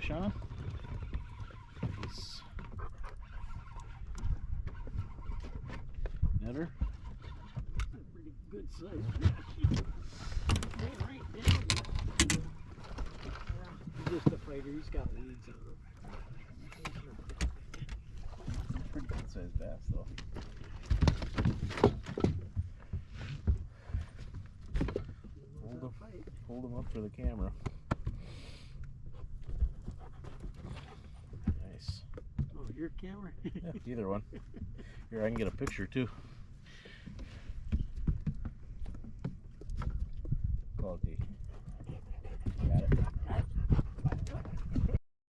fish on. He's netter. That's a pretty good size fish. Right down. He's just a fighter. He's got weeds on him. Pretty good sized bass though. Hold him up for the camera. Nice. Oh, your camera? Yeah, either one. Here, I can get a picture too.